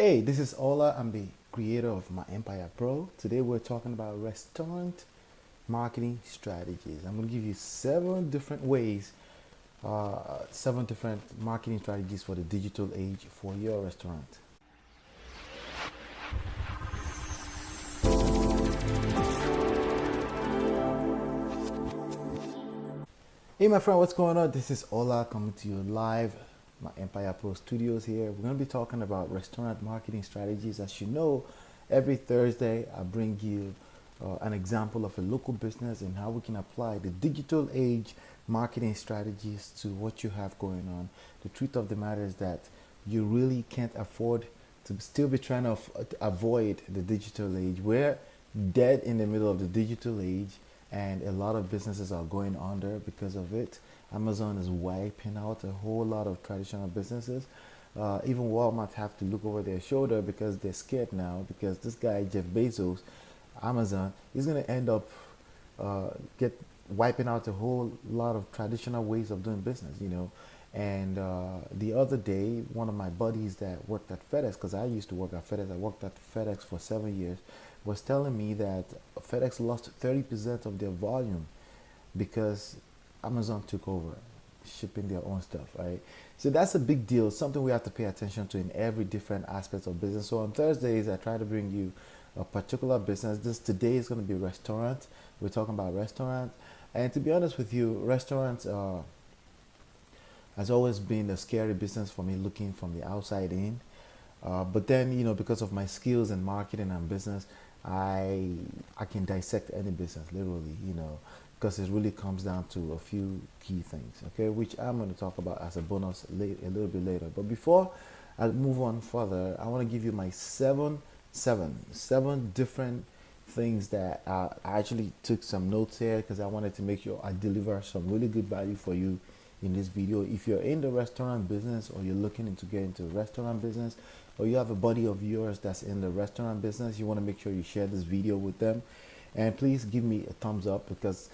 Hey, this is Ola. I'm the creator of My Empire Pro. Today we're talking about restaurant marketing strategies. I'm going to give you seven different ways, seven different marketing strategies for the digital age for your restaurant. Hey, my friend, what's going on? This is Ola coming to you live. My Empire Pro Studios here. We're going to be talking about restaurant marketing strategies. As you know, every Thursday I bring you an example of a local business and how we can apply the digital age marketing strategies to what you have going on. The truth of the matter is that you really can't afford to still be trying to avoid the digital age. We're dead in the middle of the digital age, and a lot of businesses are going under because of it. Amazon is wiping out a whole lot of traditional businesses. Even Walmart have to look over their shoulder because they're scared now, because this guy Jeff Bezos, Amazon, is going to end up get wiping out a whole lot of traditional ways of doing business. And the other day, one of my buddies that worked at FedEx, because I used to work at FedEx, I worked at FedEx for 7 years, was telling me that FedEx lost 30% of their volume because Amazon took over shipping their own stuff, right? So that's a big deal, something we have to pay attention to in every different aspects of business. So on Thursdays, I try to bring you a particular business. This today is going to be restaurant. We're talking about restaurants. And to be honest with you, restaurants has always been a scary business for me looking from the outside in. But then, because of my skills in marketing and business, I can dissect any business literally, because it really comes down to a few key things, okay, which I'm going to talk about as a bonus a little bit later. But before I move on further, I want to give you my seven different things that I actually took some notes here because I wanted to make sure I deliver some really good value for you in this video. If you're in the restaurant business, or you're looking into getting into restaurant business, or you have a buddy of yours that's in the restaurant business, you want to make sure you share this video with them, and please give me a thumbs up because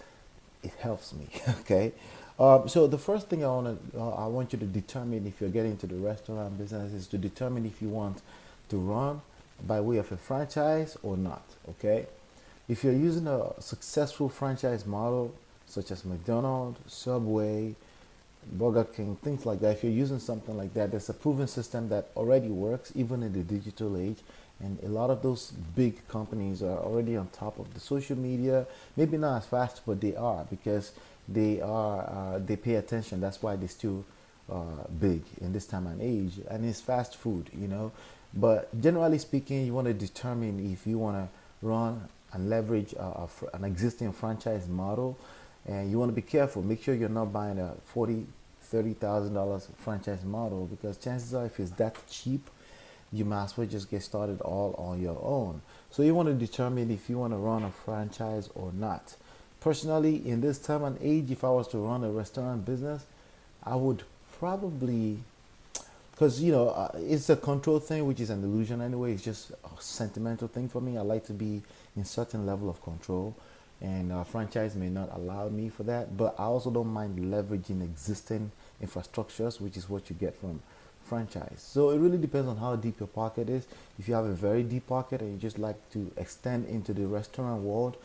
it helps me. Okay. So the first thing I want you to determine if you're getting into the restaurant business is to determine if you want to run by way of a franchise or not. Okay. If you're using a successful franchise model such as McDonald's, Subway, Burger King, things like that, if you're using something like that, there's a proven system that already works even in the digital age. And a lot of those big companies are already on top of the social media. Maybe not as fast, but they are, because they pay attention. That's why they're still big in this time and age. And it's fast food, But generally speaking, you want to determine if you want to run and leverage an existing franchise model, and you want to be careful. Make sure you're not buying a $30,000 franchise model, because chances are, if it's that cheap, you might as well just get started all on your own. So you want to determine if you want to run a franchise or not. Personally, in this time and age, if I was to run a restaurant business, I would probably, because it's a control thing, which is an illusion anyway. It's just a sentimental thing for me. I like to be in certain level of control, and franchise may not allow me for that. But I also don't mind leveraging existing infrastructures, which is what you get from franchise. So it really depends on how deep your pocket is. If you have a very deep pocket and you just like to extend into the restaurant world,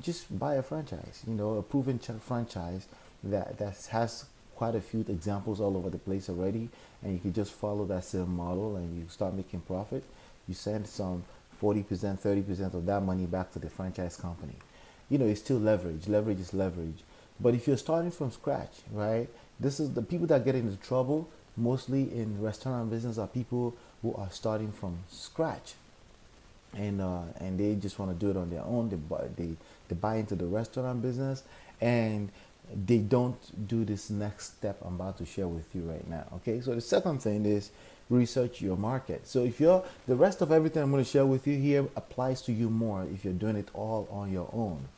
just buy a franchise, a proven franchise that has quite a few examples all over the place already, and you can just follow that same model and you start making profit. You send some 40%, 30% of that money back to the franchise company. It's still leverage. Leverage is leverage. But if you're starting from scratch, right, this is the people that get into trouble mostly in restaurant business are people who are starting from scratch, and they just want to do it on their own. They buy into the restaurant business, and they don't do this next step I'm about to share with you right now. Okay, so the second thing is research your market. So if you're the rest of everything I'm going to share with you here applies to you more if you're doing it all on your own.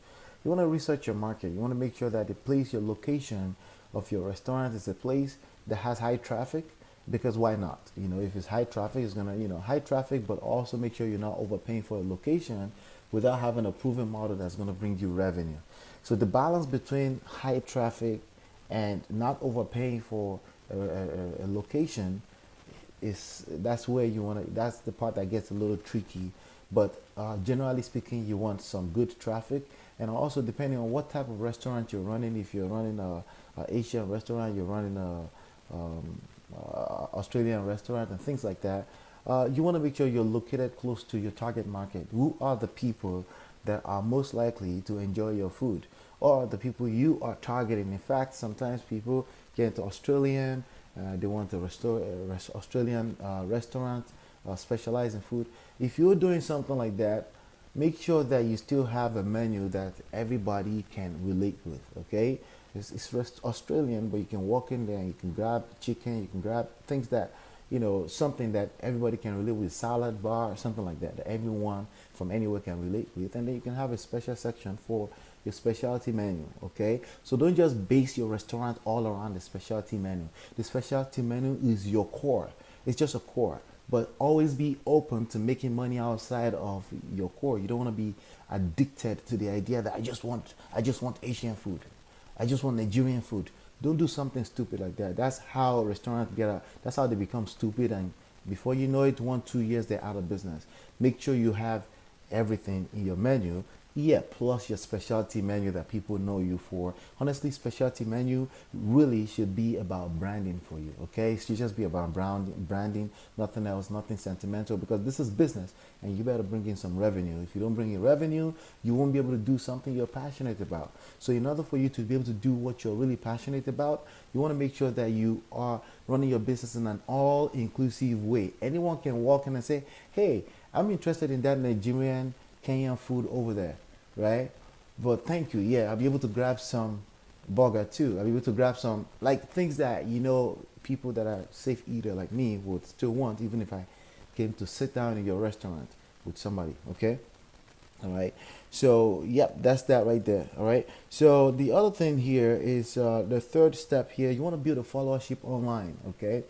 You want to research your market. You want to make sure that the place, your location of your restaurant, is a place that has high traffic, because why not? If it's high traffic, it's gonna, high traffic, but also make sure you're not overpaying for a location without having a proven model that's going to bring you revenue. So the balance between high traffic and not overpaying for a location is that's where you want to. That's the part that gets a little tricky. But generally speaking, you want some good traffic, and also depending on what type of restaurant you're running. If you're running a Asian restaurant, you're running Australian restaurant, and things like that. You want to make sure you're located close to your target market. Who are the people that are most likely to enjoy your food, or the people you are targeting? In fact, sometimes people get into Australian, they want to restore Australian restaurant, specialize in food. If you're doing something like that, make sure that you still have a menu that everybody can relate with. Okay, it's Australian, but you can walk in there and you can grab chicken, you can grab things that, something that everybody can relate with, salad bar, something like that, that everyone from anywhere can relate with. And then you can have a special section for your specialty menu. Okay, so don't just base your restaurant all around the specialty menu. The specialty menu is your core, it's just a core, but always be open to making money outside of your core. You don't want to be addicted to the idea that I just want Asian food, I just want Nigerian food. Don't do something stupid like that. That's how restaurants that's how they become stupid, and before you know it, 1 2 years they're out of business. Make sure you have everything in your menu. Yeah, plus your specialty menu that people know you for. Honestly, specialty menu really should be about branding for you. Okay, it should just be about branding, nothing else, nothing sentimental, because this is business, and you better bring in some revenue. If you don't bring in revenue, you won't be able to do something you're passionate about. So in order for you to be able to do what you're really passionate about, you want to make sure that you are running your business in an all-inclusive way. Anyone can walk in and say, hey, I'm interested in that Nigerian Kenyan food over there, right? But thank you. Yeah, I'll be able to grab some burger too. I'll be able to grab some, like, things that, people that are safe eater like me would still want, even if I came to sit down in your restaurant with somebody. Okay. All right. So, yep, that's that right there. All right. So the other thing here is the third step here. You want to build a followership online. Okay,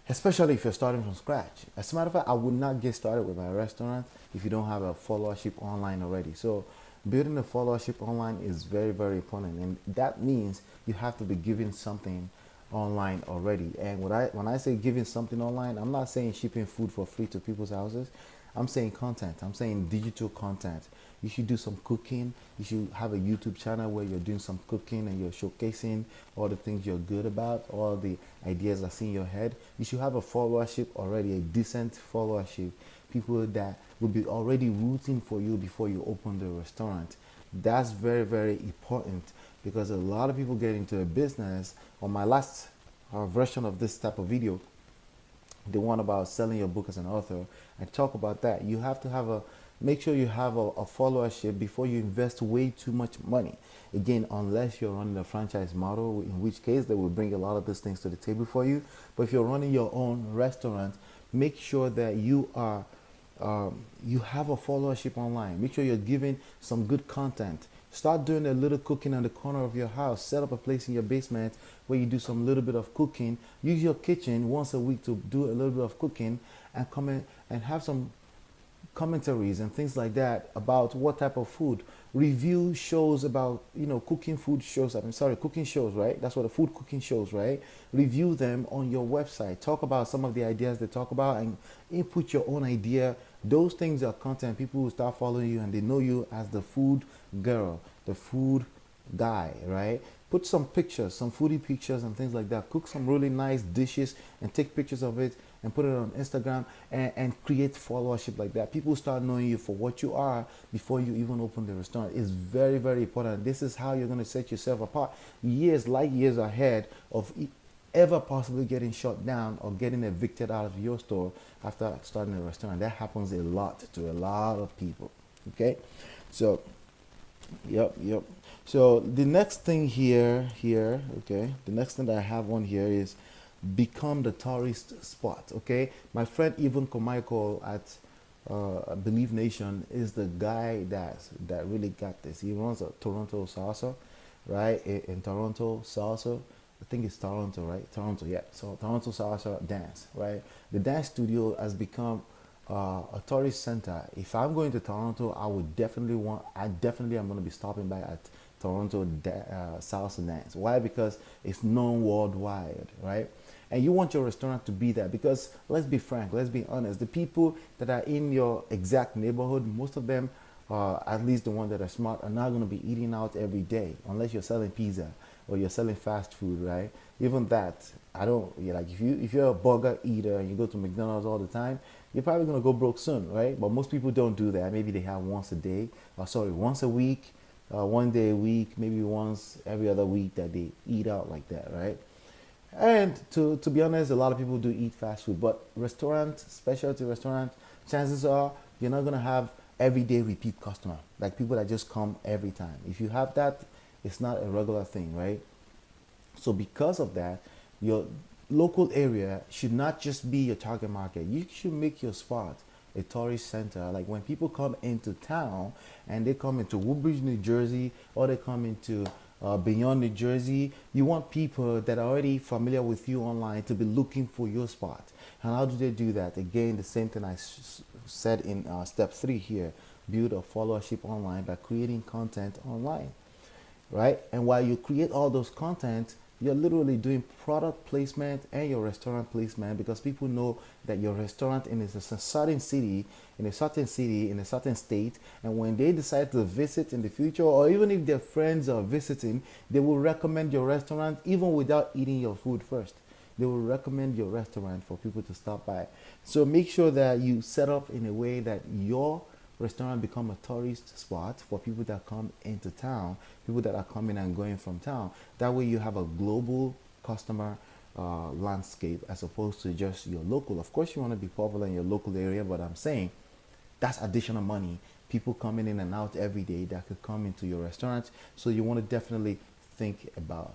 especially if you're starting from scratch. As a matter of fact, I would not get started with my restaurant if you don't have a followership online already. So building a followership online is very, very important, and that means you have to be giving something online already. And when I say giving something online, I'm not saying shipping food for free to people's houses. I'm saying content. I'm saying digital content. You should do some cooking. You should have a YouTube channel where you're doing some cooking and you're showcasing all the things you're good about, all the ideas that's in your head. You should have a followership already, a decent followership, people that will be already rooting for you before you open the restaurant. That's very, very important, because a lot of people get into a business. On my last version of this type of video, the one about selling your book as an author, I talk about that. You have to have make sure you have a followership before you invest way too much money. Again, unless you're running a franchise model, in which case they will bring a lot of these things to the table for you. But if you're running your own restaurant, make sure that you have a followership online. Make sure you're giving some good content. Start doing a little cooking on the corner of your house. Set up a place in your basement where you do some little bit of cooking. Use your kitchen once a week to do a little bit of cooking, and come in and have some commentaries and things like that about what type of food. Review shows about, cooking food shows. I'm sorry, cooking shows, right? That's what the food cooking shows, right? Review them on your website. Talk about some of the ideas they talk about and input your own idea. Those things are content. People will start following you and they know you as the food girl, the food guy, right? Put some pictures, some foodie pictures and things like that. Cook some really nice dishes and take pictures of it and put it on Instagram, and create followership like that. People start knowing you for what you are before you even open the restaurant. It's very, very important. This is how you're going to set yourself apart light years ahead of ever possibly getting shut down or getting evicted out of your store after starting a restaurant. That happens a lot to a lot of people. Okay, so yep. So the next thing here, okay, the next thing that I have on here is become the tourist spot. Okay, my friend Evan Carmichael at Believe Nation is the guy that really got this. He runs a Toronto Salsa, right? In Toronto Salsa, I think it's Toronto, right? Toronto, yeah. So Toronto Salsa Dance, right? The dance studio has become a tourist center. If I'm going to Toronto, I definitely am going to be stopping by at Toronto Salsa Dance. Why? Because it's known worldwide, right? and you want your restaurant to be that. Because let's be frank, let's be honest, the people that are in your exact neighborhood, most of them, at least the ones that are smart, are not going to be eating out every day unless you're selling pizza or you're selling fast food, right? Even that, I don't, yeah, like if you're a burger eater and you go to McDonald's all the time, you're probably gonna go broke soon, right? But most people don't do that. Maybe they have once a day, or sorry, once a week, one day a week, maybe once every other week that they eat out like that, right? And to be honest, a lot of people do eat fast food, but restaurant, specialty restaurant, chances are you're not gonna have everyday repeat customer, like people that just come every time. If you have that, it's not a regular thing, right? So because of that, your local area should not just be your target market. You should make your spot a tourist center. Like when people come into town and they come into Woodbridge, New Jersey, or they come into beyond New Jersey, you want people that are already familiar with you online to be looking for your spot. And how do they do that? Again, the same thing I said in step 3 here. Build a followership online by creating content online, right? And while you create all those content, you're literally doing product placement and your restaurant placement, because people know that your restaurant in a certain city, in a certain city, in a certain state, and when they decide to visit in the future, or even if their friends are visiting, they will recommend your restaurant even without eating your food first. They will recommend your restaurant for people to stop by. So make sure that you set up in a way that your restaurant become a tourist spot for people that come into town, people that are coming and going from town. That way you have a global customer landscape as opposed to just your local. Of course you want to be popular in your local area, but I'm saying that's additional money. People coming in and out every day that could come into your restaurant. So you want to definitely think about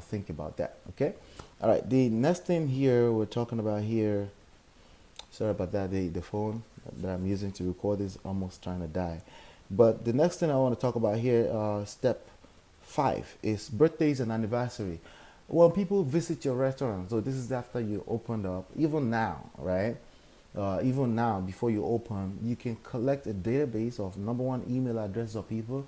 think about that. Okay. All right. The next thing here we're talking about here. Sorry about that. The phone that I'm using to record is almost trying to die. But the next thing I want to talk about here, step 5, is birthdays and anniversary. When people visit your restaurant, so this is after you opened up, even now, right? Even now, before you open, you can collect a database of number one email address of people,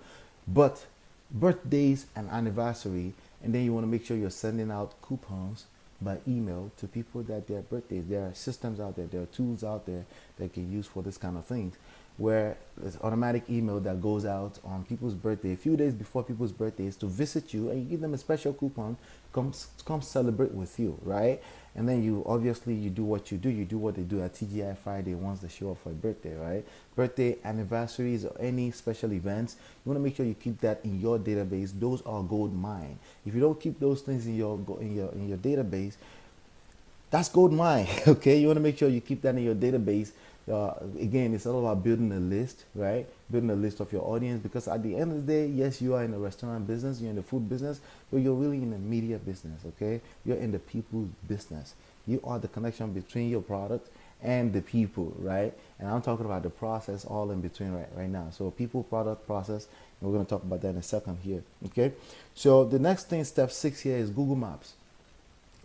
but birthdays and anniversary, and then you want to make sure you're sending out coupons by email to people that their birthdays. There are systems out there, there are tools out there that can use for this kind of things, where there's automatic email that goes out on people's birthday a few days before people's birthdays to visit you, and you give them a special coupon, come celebrate with you, right? And then you obviously you do what they do at TGI Friday once they show up for a birthday, right? Birthday, anniversaries, or any special events, you want to make sure you keep that in your database. Those are gold mine. If you don't keep those things in your database, that's gold mine. Okay, you want to make sure you keep that in your database. Again, it's all about building a list, right? Building a list of your audience, because at the end of the day, yes, you are in the restaurant business, you're in the food business, but you're really in the media business. Okay, you're in the people's business. You are the connection between your product and the people, right? And I'm talking about the process all in between right now. So people, product, process, and we're going to talk about that in a second here. Okay, so the next thing, step 6 here, is Google Maps.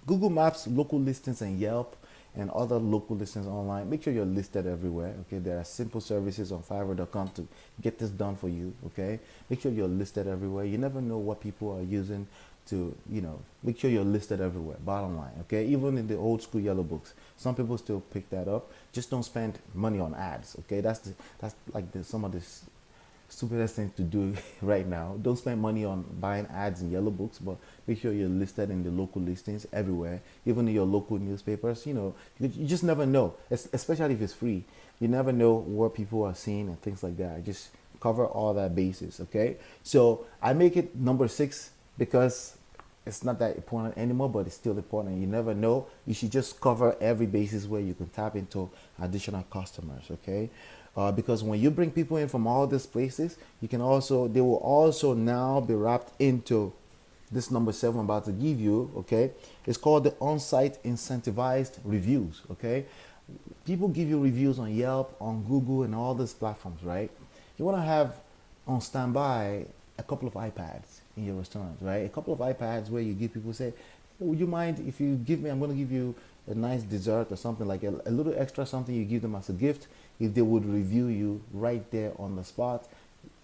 Google Maps, local listings, and Yelp, and other local listings online. Make sure you're listed everywhere. Okay, there are simple services on Fiverr.com to get this done for you. Okay, make sure you're listed everywhere. You never know what people are using to, make sure you're listed everywhere. Bottom line. Okay, even in the old school yellow books, some people still pick that up. Just don't spend money on ads. Okay, that's like some of this stupidest thing to do right now. Don't spend money on buying ads in yellow books, but make sure you're listed in the local listings everywhere, even in your local newspapers. You just never know, especially if it's free. You never know what people are seeing and things like that. I just cover all that basis. Okay, so I make it number 6 because it's not that important anymore, but it's still important. You never know. You should just cover every basis where you can tap into additional customers. Okay. Because when you bring people in from all these places, they will also now be wrapped into this number 7 I'm about to give you. Okay, it's called the on-site incentivized reviews. Okay, people give you reviews on Yelp, on Google, and all these platforms, right? You want to have on standby a couple of iPads in your restaurant, right? A couple of iPads where you give people, say, hey, would you mind if you give me, I'm going to give you a nice dessert or something, like a little extra something you give them as a gift, if they would review you right there on the spot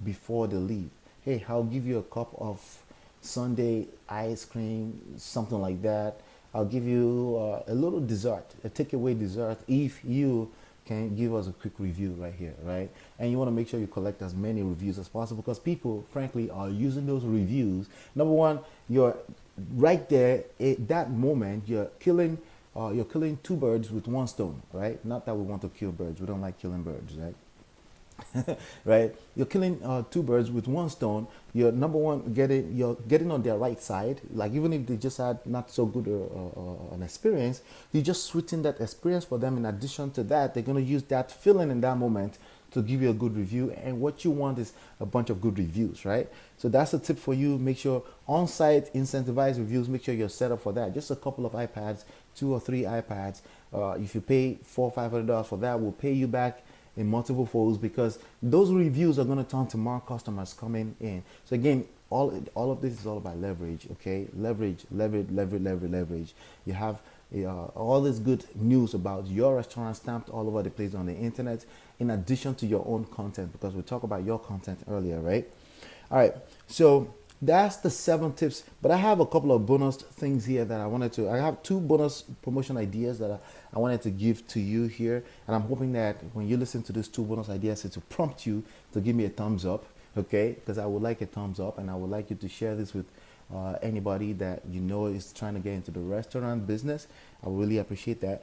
before they leave. Hey, I'll give you a cup of sundae, ice cream, something like that. I'll give you a little dessert, a takeaway dessert, if you can give us a quick review right here, right? And you want to make sure you collect as many reviews as possible because people, frankly, are using those reviews. Number one, you're right there at that moment. You're killing two birds with one stone, right? Not that we want to kill birds. We don't like killing birds, right? Right? You're killing two birds with one stone. You're number one you're getting on their right side. Like even if they just had not so good an experience, you just sweeten that experience for them. In addition to that, they're gonna use that feeling in that moment to give you a good review. And what you want is a bunch of good reviews, right? So that's a tip for you. Make sure on-site incentivized reviews. Make sure you're set up for that. Just a couple of iPads, 2 or 3 iPads. If you pay $400 or $500 for that, we'll pay you back in multiple folds because those reviews are going to turn to more customers coming in. So again, all of this is all about leverage. Okay, leverage. You have all this good news about your restaurant stamped all over the place on the internet, in addition to your own content, because we talked about your content earlier, right? All right, so that's the 7 tips, but I have a couple of bonus things here that I have 2 bonus promotion ideas that I wanted to give to you here, and I'm hoping that when you listen to these 2 bonus ideas, it will prompt you to give me a thumbs up, okay? Because I would like a thumbs up, and I would like you to share this with anybody that you know is trying to get into the restaurant business. I would really appreciate that.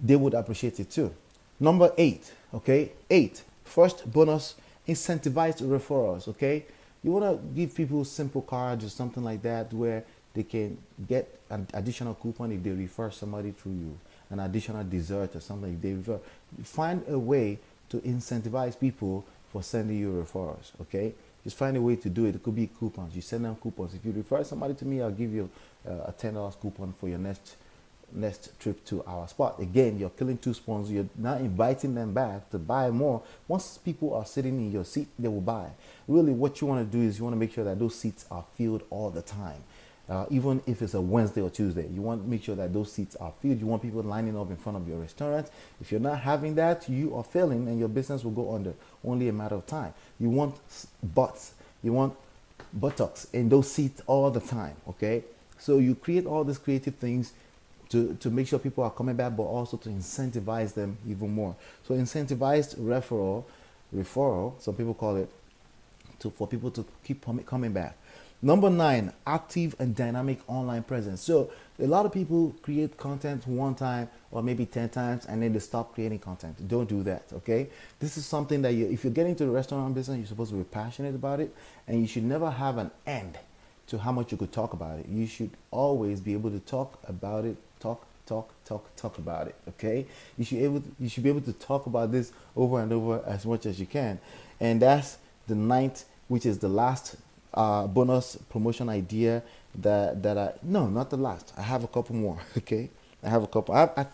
They would appreciate it too. Number 8, okay? 8, first bonus, incentivized referrals. Okay, you want to give people simple cards or something like that where they can get an additional coupon if they refer somebody through you, an additional dessert or something if they refer. Find a way to incentivize people for sending you referrals. Okay, just find a way to do it. It could be coupons. You send them coupons. If you refer somebody to me, I'll give you a $10 coupon for your next trip to our spot. Again, you're killing 2 spawns. You're not inviting them back to buy more. Once people are sitting in your seat, they will buy. Really, what you want to do is you want to make sure that those seats are filled all the time. Even if it's a Wednesday or Tuesday, you want to make sure that those seats are filled. You want people lining up in front of your restaurant. If you're not having that, you are failing and your business will go under. Only a matter of time. You want butts. You want buttocks in those seats all the time. Okay, so you create all these creative things to make sure people are coming back, but also to incentivize them even more. So incentivized referral, some people call it, for people to keep coming back. Number 9, active and dynamic online presence. So a lot of people create content one time or maybe 10 times and then they stop creating content. Don't do that, okay? This is something that if you're getting into the restaurant business, you're supposed to be passionate about it, and you should never have an end to how much you could talk about it. You should always be able to talk about it, talk about it, okay? You should be able to talk about this over and over as much as you can. And that's the 9th, which is the last bonus promotion idea no, not the last. I have a couple more, okay? I have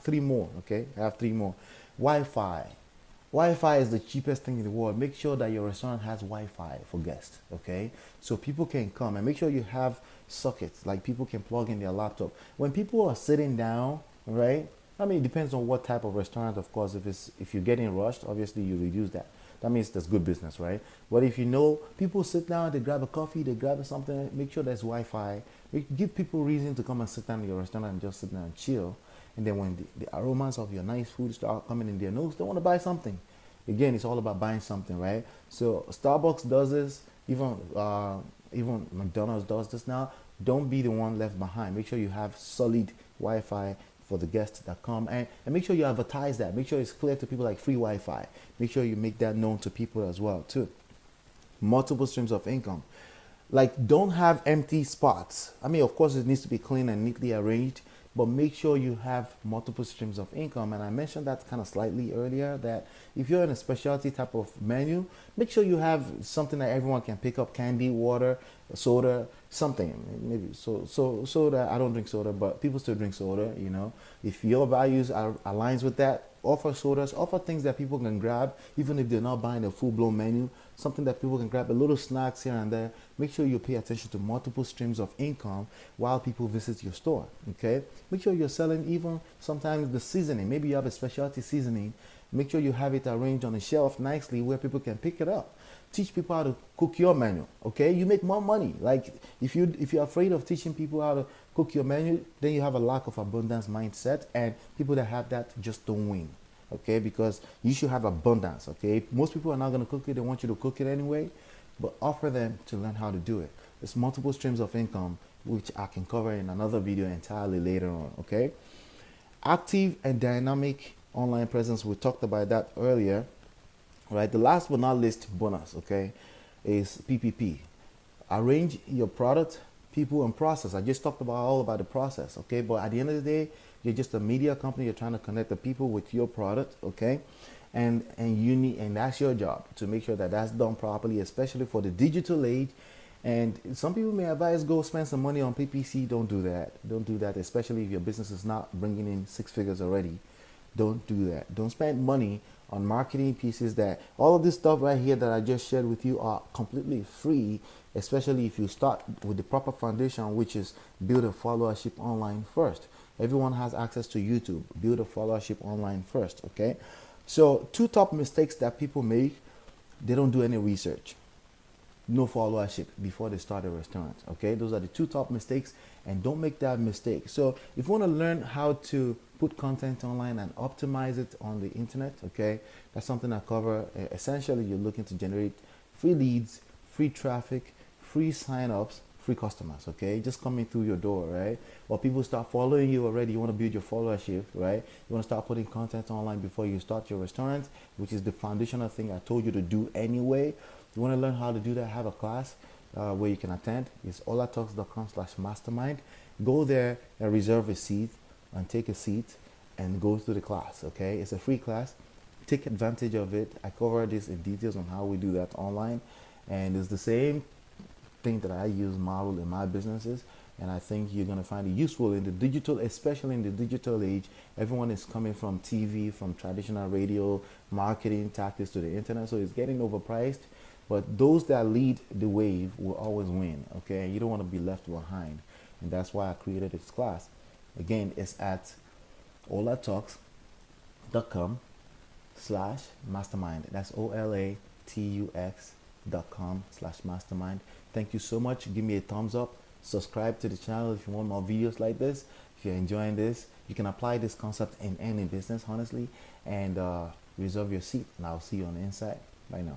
3 more, okay? I have 3 more. Wi-Fi. Wi-Fi is the cheapest thing in the world. Make sure that your restaurant has Wi-Fi for guests, okay? So people can come, and make sure you have sockets, like people can plug in their laptop. When people are sitting down, right? I mean, it depends on what type of restaurant, of course. If you're getting rushed, obviously you reduce that. That means that's good business, right? But if you know people sit down, they grab a coffee, they grab something, make sure there's Wi-Fi. Give people reason to come and sit down in your restaurant and just sit down and chill. And then when the aromas of your nice food start coming in their nose, they want to buy something. Again, it's all about buying something, right? So Starbucks does this, even McDonald's does this now. Don't be the one left behind. Make sure you have solid Wi-Fi for the guests that come, and make sure you advertise that. Make sure it's clear to people, like free Wi-Fi. Make sure you make that known to people as well too. Multiple streams of income. Like, don't have empty spots. I mean, of course, it needs to be clean and neatly arranged, but make sure you have multiple streams of income. And I mentioned that kind of slightly earlier, that if you're in a specialty type of menu, make sure you have something that everyone can pick up: candy, water, soda, something. Maybe soda. I don't drink soda, but people still drink soda, you know. If your values aligns with that, offer sodas, offer things that people can grab, even if they're not buying a full-blown menu, something that people can grab, a little snacks here and there. Make sure you pay attention to multiple streams of income while people visit your store, okay? Make sure you're selling even sometimes the seasoning. Maybe you have a specialty seasoning Make sure you have it arranged on a shelf nicely where people can pick it up. Teach people how to cook your menu. Okay, you make more money. Like if you're afraid of teaching people how to cook your menu, then you have a lack of abundance mindset, and people that have that just don't win. Okay, because you should have abundance. Okay, most people are not going to cook it, they want you to cook it anyway, but offer them to learn how to do it. There's multiple streams of income which I can cover in another video entirely later on. Okay, active and dynamic online presence, we talked about that earlier, right? The last but not least bonus, okay, is PPP. Arrange your product, people, and process. I just talked about all about the process, okay? But at the end of the day, you're just a media company. You're trying to connect the people with your product, okay? And that's your job to make sure that that's done properly, especially for the digital age. And some people may advise go spend some money on PPC. Don't do that. Don't do that, especially if your business is not bringing in six figures already. Don't do that. Don't spend money on marketing pieces. That all of this stuff right here that I just shared with you are completely free, especially if you start with the proper foundation, which is build a followership online first. Everyone has access to YouTube. Build a followership online first, okay? So two top mistakes that people make: they don't do any research, no followership before they start a restaurant. Okay, those are the two top mistakes, and don't make that mistake. So if you want to learn how to put content online and optimize it on the internet, okay, that's something I cover. Essentially, you're looking to generate free leads, free traffic, free signups, free customers, okay, just coming through your door, right? Or people start following you already. You want to build your followership, right? You want to start putting content online before you start your restaurant, which is the foundational thing I told you to do anyway. You want to learn how to do that, have a class where you can attend. It's olatalks.com/mastermind. Go there and reserve a seat and take a seat and go through the class, okay? It's a free class. Take advantage of it. I cover this in details on how we do that online, and it's the same thing that I use model in my businesses, and I think you're going to find it useful in the digital, especially in the digital age. Everyone is coming from TV, from traditional radio, marketing tactics to the internet, so it's getting overpriced. But those that lead the wave will always win, okay? You don't want to be left behind, and that's why I created this class. Again, it's at olatalks.com/mastermind. That's OLATUX.com/mastermind. Thank you so much. Give me a thumbs up. Subscribe to the channel if you want more videos like this. If you're enjoying this, you can apply this concept in any business, honestly, and reserve your seat. And I'll see you on the inside. Bye now.